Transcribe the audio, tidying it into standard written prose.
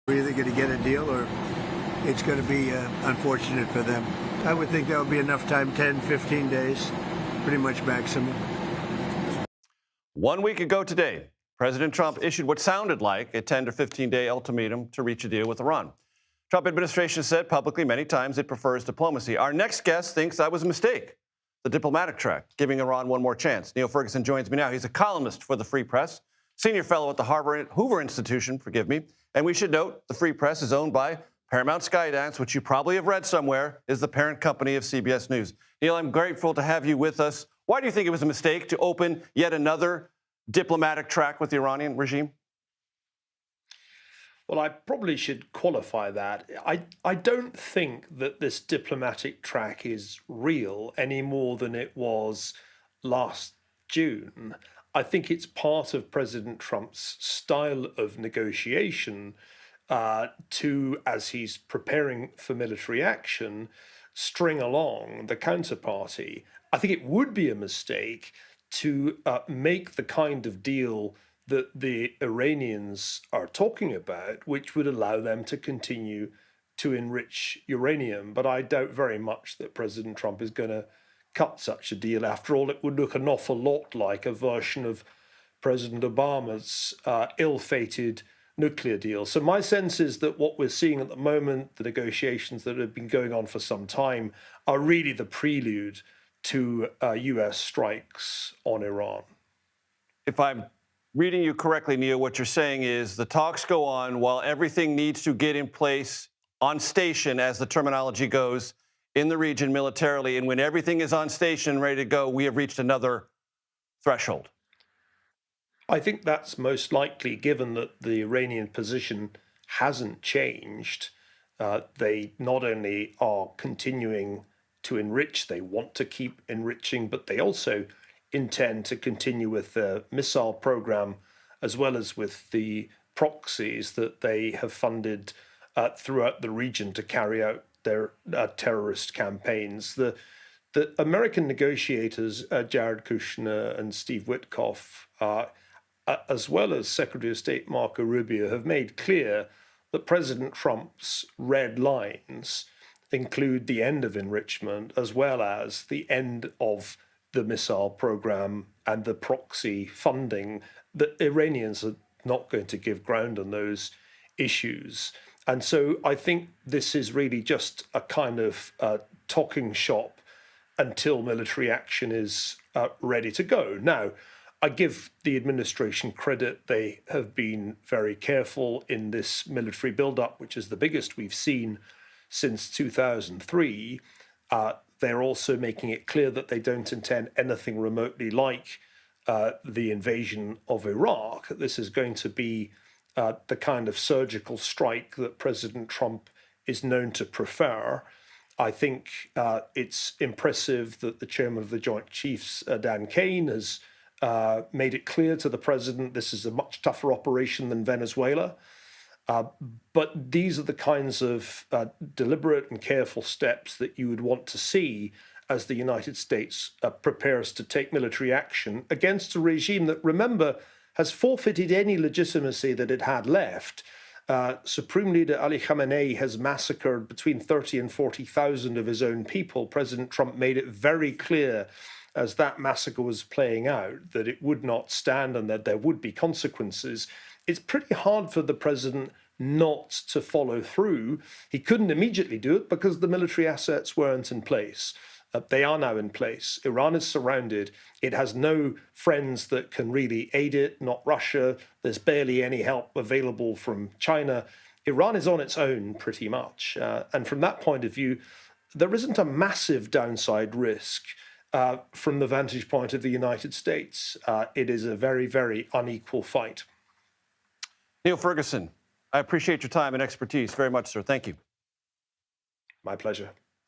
We're either going to get a deal or it's going to be unfortunate for them. I would think that would be enough time, 10, 15 days, pretty much maximum. 1 week ago today, President Trump issued what sounded like a 10 to 15-day ultimatum to reach a deal with Iran. Trump administration said publicly many times it prefers diplomacy. Our next guest thinks that was a mistake, the diplomatic track, giving Iran one more chance. Niall Ferguson joins me now. He's a columnist for the Free Press, senior fellow at the Hoover Institution, and we should note the Free Press is owned by Paramount Skydance, which you probably have read somewhere, is the parent company of CBS News. Niall, I'm grateful to have you with us. Why do you think it was a mistake to open yet another diplomatic track with the Iranian regime? Well, I probably should qualify that. I don't think that this diplomatic track is real any more than it was last June. I think it's part of President Trump's style of negotiation to, as he's preparing for military action, string along the counterparty. I think it would be a mistake to make the kind of deal that the Iranians are talking about, which would allow them to continue to enrich uranium. But I doubt very much that President Trump is going to cut such a deal. After all, it would look an awful lot like a version of President Obama's ill-fated nuclear deal. So my sense is that what we're seeing at the moment, the negotiations that have been going on for some time, are really the prelude to U.S. strikes on Iran. If I'm reading you correctly, Niall, what you're saying is the talks go on while everything needs to get in place on station, as the terminology goes, in the region militarily. And when everything is on station, ready to go, we have reached another threshold. I think that's most likely, given that the Iranian position hasn't changed. They not only are continuing to enrich, they want to keep enriching, but they also intend to continue with the missile program, as well as with the proxies that they have funded throughout the region to carry out their terrorist campaigns. The American negotiators, Jared Kushner and Steve Witkoff, as well as Secretary of State Marco Rubio, have made clear that President Trump's red lines include the end of enrichment, as well as the end of the missile program and the proxy funding. The Iranians are not going to give ground on those issues. And so I think this is really just a kind of talking shop until military action is ready to go. Now, I give the administration credit. They have been very careful in this military buildup, which is the biggest we've seen since 2003. They're also making it clear that they don't intend anything remotely like the invasion of Iraq. This is going to be the kind of surgical strike that President Trump is known to prefer. I think it's impressive that the chairman of the Joint Chiefs, Dan Kane, has made it clear to the president this is a much tougher operation than Venezuela. But these are the kinds of deliberate and careful steps that you would want to see as the United States prepares to take military action against a regime that, remember, has forfeited any legitimacy that it had left. Supreme Leader Ali Khamenei has massacred between 30 and 40,000 of his own people. President Trump made it very clear as that massacre was playing out that it would not stand and that there would be consequences. It's pretty hard for the president not to follow through. He couldn't immediately do it because the military assets weren't in place. They are now in place. Iran is surrounded. It has no friends that can really aid it, not Russia. There's barely any help available from China. Iran is on its own pretty much. And from that point of view, there isn't a massive downside risk from the vantage point of the United States. It is a very, very unequal fight. Niall Ferguson, I appreciate your time and expertise very much, sir. Thank you. My pleasure.